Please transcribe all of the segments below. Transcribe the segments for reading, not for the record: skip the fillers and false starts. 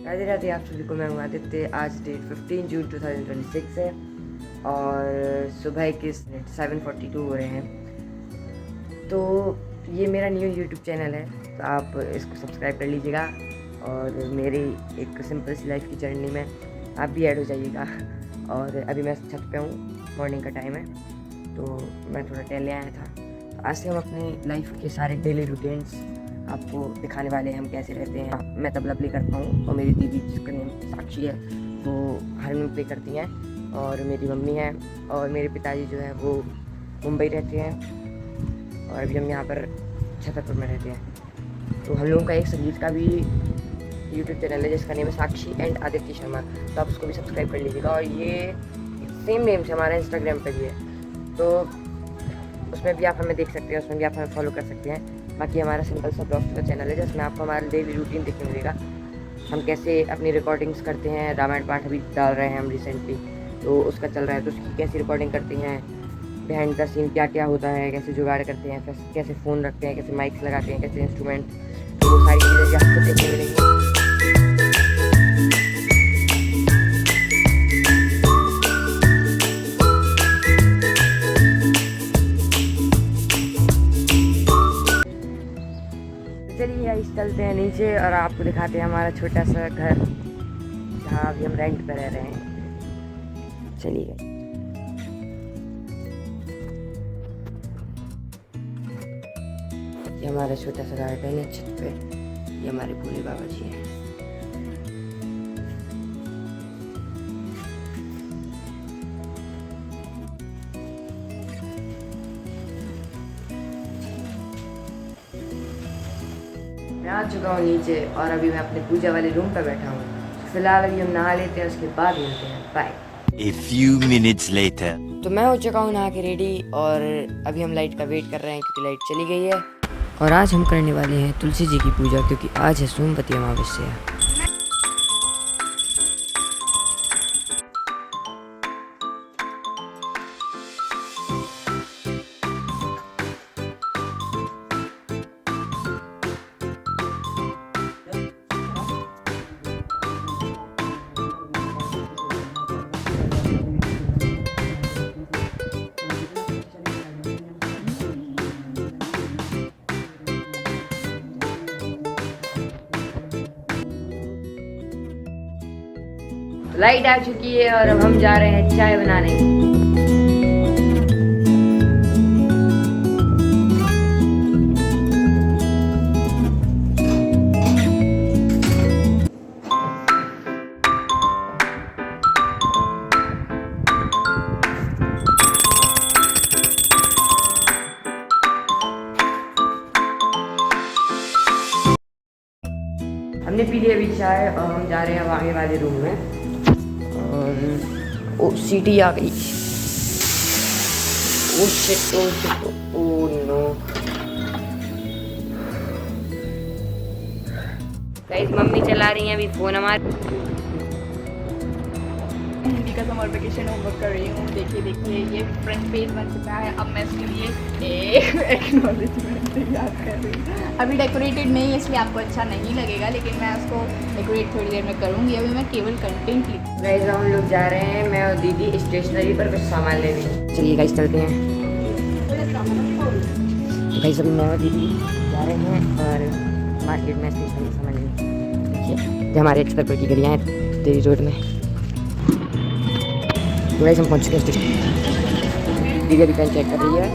राधे राधे आप सभी को। मैं हूँ आदित्य। आज डेट 15 जून 2026 है और सुबह के 7:42 हो रहे हैं। तो ये मेरा न्यू यूट्यूब चैनल है, तो आप इसको सब्सक्राइब कर लीजिएगा और मेरी एक सिंपल सी लाइफ की जर्नी में आप भी ऐड हो जाइएगा। और अभी मैं छत पे हूँ, मॉर्निंग का टाइम है, तो मैं थोड़ा टहलने आया था। तो आज से हम अपनी लाइफ के सारे डेली रूटीन्स आपको दिखाने वाले हैं, हम कैसे रहते हैं। मैं तबला प्ले करता हूँ और मेरी दीदी जिसका नेम साक्षी है वो हारमोनियम प्ले करती हैं, और मेरी मम्मी है और मेरे पिताजी जो है वो मुंबई रहते हैं और अभी हम यहाँ पर छतरपुर में रहते हैं। तो हम लोगों का एक संगीत का भी यूट्यूब चैनल है जिसका नेम है साक्षी एंड आदित्य शर्मा, तो आप उसको भी सब्सक्राइब कर लीजिएगा। और ये सेम नेम से हमारा इंस्टाग्राम पर भी है, तो उसमें भी आप हमें देख सकते हैं, उसमें भी आप हमें फॉलो कर सकते हैं। बाकी हमारा सिंपल सा ब्लॉग का चैनल है जिसमें आपको हमारा डेली रूटीन देखने मिलेगा। हम कैसे अपनी रिकॉर्डिंग्स करते हैं, रामायण पाठ अभी डाल रहे हैं हम रिसेंटली, तो उसका चल रहा है, तो उसकी कैसी रिकॉर्डिंग करते हैं, बिहाइंड द सीन क्या क्या होता है, कैसे जुगाड़ करते हैं, कैसे फ़ोन रखते हैं, कैसे माइक्स लगाते हैं, कैसे इंस्ट्रूमेंट, तो वो सारी चीज़ें आपको देखने मिलेंगी। चलिए गाइस चलते हैं नीचे और आपको दिखाते हैं हमारा छोटा सा घर जहाँ अभी हम रेंट पर रह रहे हैं। चलिए ये हमारा छोटा सा गार्डन है छत पे, ये हमारे भोले बाबा जी हैं। मैं आ चुका हूँ नीचे और अभी मैं अपने पूजा वाले रूम पर बैठा हूँ। फिलहाल अभी हम नहा लेते हैं, उसके बाद मिलते हैं। Bye. A few minutes later. तो मैं हो चुका हूँ नहा के रेडी और अभी हम लाइट का वेट कर रहे हैं क्योंकि लाइट चली गई है। और आज हम करने वाले हैं तुलसी जी की पूजा, क्योंकि आज है सोमवती अमावस्या। लाइट आ चुकी है और अब हम जा रहे हैं चाय बनाने। हमने पी ली अभी चाय और हम जा रहे हैं अब आगे वाले रूम में। और ओ सीटी आ गई। Oh shit, oh shit, oh no guys, mummy चला रही हैं अभी फोन हमारे। हिंदी का समर वेकेशन होमवर्क कर रही हूँ। देखिए ये फ्रंट पेज बन चुका है। अब मैं इसके लिए एक्नॉलेजमेंट याद कर रही हूँ। अभी डेकोरेटेड नहीं है इसलिए आपको अच्छा नहीं लगेगा, लेकिन मैं उसको डेकोरेट थोड़ी देर में करूँगी। अभी मैं केवल कंटेंट लिख। गाइस हम लोग जा रहे हैं, मैं और दीदी स्टेशनरी पर कुछ सामान लेने। चलिए गाइस चलते हैं। तो गाइस अभी मैं और दीदी जा रहे हैं और मार्केट में स्टेशनरी सामान लेने। देखिए हमारे एक्सपर्ट की गलियाँ हैं दिल्ली रोड में। तो गाइस हम पहुँच चुके हैं स्टेशन। दीदी अभी पेन चेक कर रही है।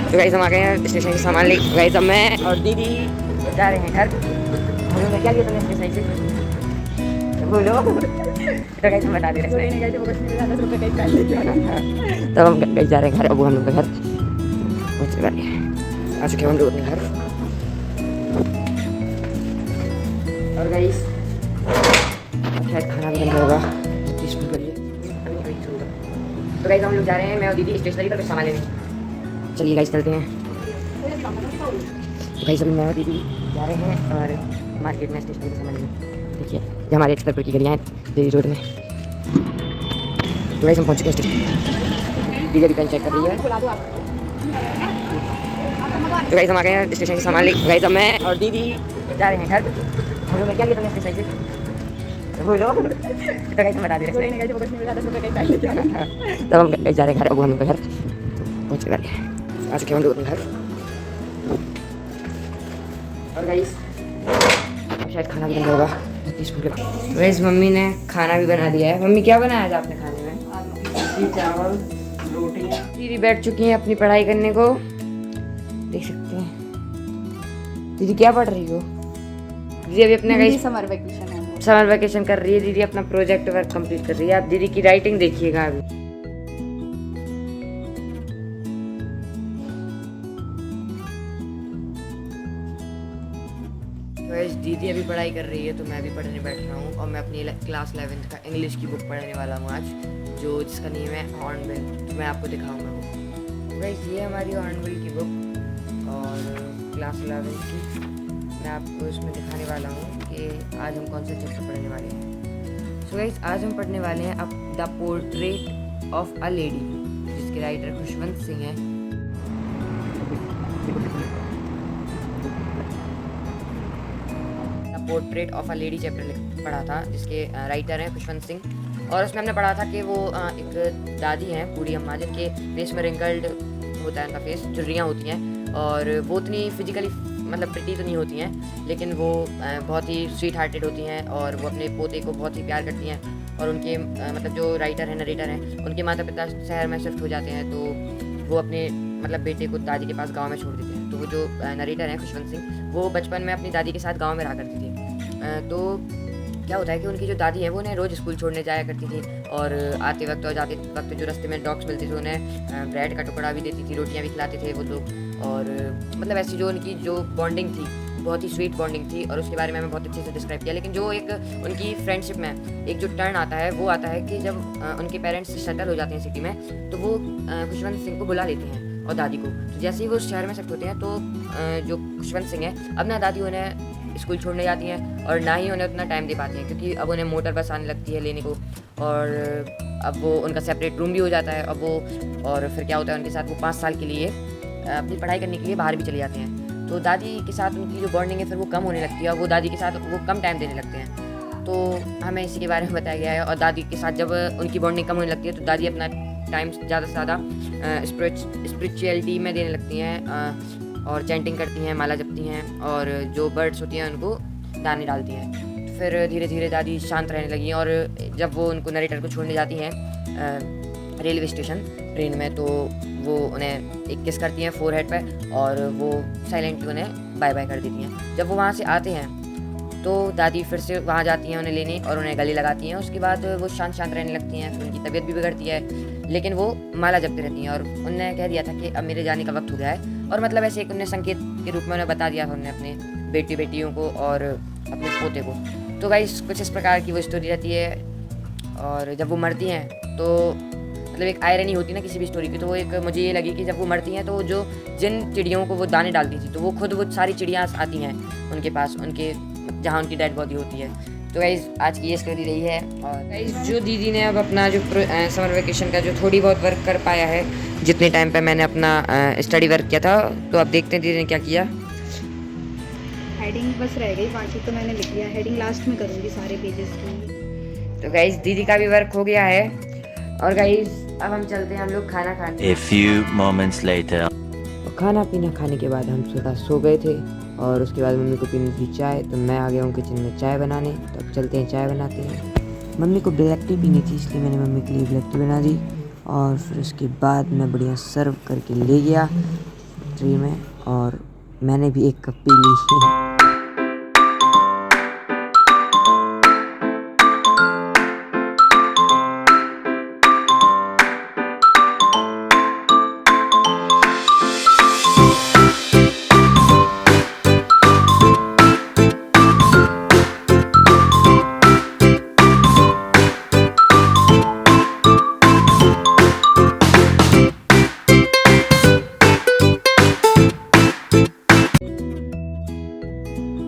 तो गाइस हम आ गए हैं स्टेशन से सामान ले। गाइस अब मैं और दीदी जा रहे हैं घर। बोलो क्या लिया तुमने स्टेशन से? बोलो। तो गाइस हम बता दे रहे हैं। तब हम गाइस जा रहे हैं घर। अब हम लोग घर पहुँच चुके हैं, आ चुके हैं हम लोग अपने घर। और गाइस शायद खाना भी बंद होगा, इसमें करिए अभी नहीं सुनता। तो गाइस हम लोग जा रहे हैं, मैं और दीदी स्टेशनरी पर कुछ सामान लेने। चलिए गाइस चलते हैं। तो गाइस अभी मैं और दीदी जा रहे हैं और मार्केट में स्टेशनरी का सामान लेने। देखिए ये हमारे एक्सपर्ट की गलियाँ हैं दिल्ली रोड में। तो गाइस हम पहुँच चुके हैं स्टेशन। दीदी अभी पेन चेक कर रही है। तो गाइस हम आ गए हैं स्टेशन से सामान ले। गाइस अब मैं और दीदी जा रहे हैं घर। बोलो मैं क्या किया तुमने सही से बोलो तो कैसे बता दे कोई नहीं गाइस, वो कुछ नहीं बता रहा, सुबह कहीं टाइम लेके आना। तब हम जा रहे हैं घर। अब हम घर पहुँच गए आ चुके हम लोग अपने घर। और गाइस शायद खाना भी बन होगा 30 मिनट के बाद। गाइस मम्मी ने खाना भी बना दिया है। मम्मी क्या बनाया था आपने खाने में? सब्जी, चावल, रोटियाँ। दीदी बैठ चुकी हैं अपनी पढ़ाई करने को, देख सकते हैं। दीदी क्या पढ़ रही हो? दीदी अभी अपने हिंदी समर वेकेशन है। समर वेकेशन कर रही है। दीदी अपना प्रोजेक्ट वर्क कंप्लीट कर रही है। आप दीदी की राइटिंग देखिएगा अभी। तो गाइस दीदी अभी पढ़ाई कर रही है तो मैं भी पढ़ने बैठ रहा हूँ। और मैं अपनी क्लास 11th का इंग्लिश की बुक पढ़ने वाला हूँ आज, जो जिसका नेम है हॉर्नबिल। तो मैं आपको दिखाऊंगा वो। गाइस ये हमारी हॉर्नबिल की बुक और क्लास 11th की। मैं आपको इसमें दिखाने वाला हूँ कि आज हम कौन सा चैप्टर पढ़ने वाले हैं। सो गाइस आज हम पढ़ने वाले हैं अब the portrait of a lady, जिसके राइटर खुशवंत सिंह हैं। The portrait of a lady chapter पढ़ा था, जिसके राइटर हैं खुशवंत सिंह। और उसमें हमने पढ़ा था कि वो एक दादी हैं बूढ़ी अम्मा, जिनके फेस में रिंकल्ड होता है, उनका फेस झुर्रियाँ होती हैं और वो उतनी फिजिकली मतलब प्रिटी तो नहीं होती हैं, लेकिन वो बहुत ही स्वीट हार्टेड होती हैं और वो अपने पोते को बहुत ही प्यार करती हैं। और उनके मतलब जो राइटर हैं, नरेटर हैं, उनके माता पिता शहर में शिफ्ट हो जाते हैं तो वो अपने मतलब बेटे को दादी के पास गांव में छोड़ देते हैं। तो वो जो नरेटर हैं खुशवंत सिंह, वो बचपन में अपनी दादी के साथ गाँव में रहा करती थी। तो क्या होता है कि उनकी जो दादी है वो उन्हें रोज़ स्कूल छोड़ने जाया करती थी और आते वक्त और जाते वक्त जो रास्ते में डॉग्स मिलते थे उन्हें ब्रेड का टुकड़ा भी देती थी, रोटियां भी खिलाते थे वो लोग। और मतलब ऐसी जो उनकी जो बॉन्डिंग थी बहुत ही स्वीट बॉन्डिंग थी और उसके बारे में हमें बहुत अच्छे से डिस्क्राइब किया। लेकिन जो एक उनकी फ्रेंडशिप में एक जो टर्न आता है वो आता है कि जब उनके पेरेंट्स सेटल हो जाते हैं सिटी में, तो वो खुशवंत सिंह को बुला लेते हैं और दादी को। तो जैसे ही वो शहर में शिफ्ट होते हैं तो जो खुशवंत सिंह है, अब ना दादी उन्हें स्कूल छोड़ने जाती हैं और ना ही उन्हें उतना टाइम दे पाती हैं, क्योंकि अब उन्हें मोटर बस आने लगती है लेने को। और अब वो उनका सेपरेट रूम भी हो जाता है अब वो। और फिर क्या होता है उनके साथ वो 5 साल के लिए अपनी पढ़ाई करने के लिए बाहर भी चले जाते हैं। तो दादी के साथ उनकी जो बॉन्डिंग है फिर वो कम होने लगती है और वो दादी के साथ वो कम टाइम देने लगते हैं। तो हमें इसी के बारे में बताया गया है। और दादी के साथ जब उनकी बॉन्डिंग कम होने लगती है तो दादी अपना टाइम ज़्यादा से ज़्यादा स्पिरिचुअलिटी में देने लगती हैं और चैंटिंग करती हैं, माला जपती हैं और जो बर्ड्स होती हैं उनको दाने डालती हैं। तो फिर धीरे धीरे दादी शांत रहने लगी। और जब वो उनको नरेटर को छोड़ने जाती हैं रेलवे स्टेशन ट्रेन में, तो वो उन्हें एक किस करती हैं फोरहेड पे और वो साइलेंटली उन्हें बाय बाय कर देती हैं। जब वो वहाँ से आते हैं तो दादी फिर से वहाँ जाती हैं उन्हें लेने और उन्हें गले लगाती हैं। उसके बाद वो शांत शांत रहने लगती हैं। फिर उनकी तबीयत भी बिगड़ती है, लेकिन वो माला जपती रहती हैं। और उन्होंने कह दिया था कि अब मेरे जाने का वक्त हो गया है। और मतलब ऐसे एक उन्हें संकेत के रूप में उन्हें बता दिया था उन्होंने अपने बेटियों को और अपने पोते को। तो गाइस कुछ इस प्रकार की वो स्टोरी रहती है। और जब वो मरती हैं तो मतलब एक आयरनी होती है ना किसी भी स्टोरी की, तो वो एक मुझे ये लगी कि जब वो मरती हैं तो जो जिन चिड़ियों को वो दाने डालती थी, तो वो खुद वो सारी चिड़ियाँ आती हैं उनके पास, उनके जहाँ उनकी डेड बॉडी होती है। तो गाइस आज की ये स्टोरी रही है। और गाइस जो दीदी ने अब अपना जो समर वेकेशन का जो थोड़ी बहुत वर्क कर पाया है, जितने टाइम पे मैंने अपना स्टडी वर्क किया था, तो अब देखते हैं दीदी ने क्या किया। हेडिंग बस रह गई, बाकी तो मैंने लिख लिया। हेडिंग लास्ट में करूँगी सारे पेजेस की। तो गाइस दीदी का भी वर्क हो गया है। और गाइस अब हम चलते हैं हम लोग खाना खाने। A few moments later. खाना पीना खाने के बाद हम थोड़ा सो गए थे और उसके बाद मम्मी को पीनी थी चाय, तो मैं आ गया हूँ किचन में चाय बनाने। तो अब चलते हैं चाय बनाते हैं। मम्मी को ब्लैक टी पीनी थी, इसलिए मैंने मम्मी के लिए ब्लैक टी बना दी। और फिर उसके बाद मैं बढ़िया सर्व करके ले गया ट्रे में और मैंने भी एक कप पी ली।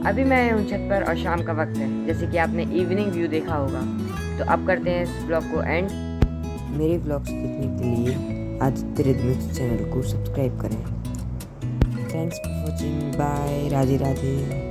अभी मैं हूँ छत पर और शाम का वक्त है, जैसे कि आपने इवनिंग व्यू देखा होगा। तो अब करते हैं इस ब्लॉग को एंड। मेरे ब्लॉग्स देखने के लिए आदित्य रिदमिक्स चैनल को सब्सक्राइब करें। Thanks for watching, bye, Radhe Radhe.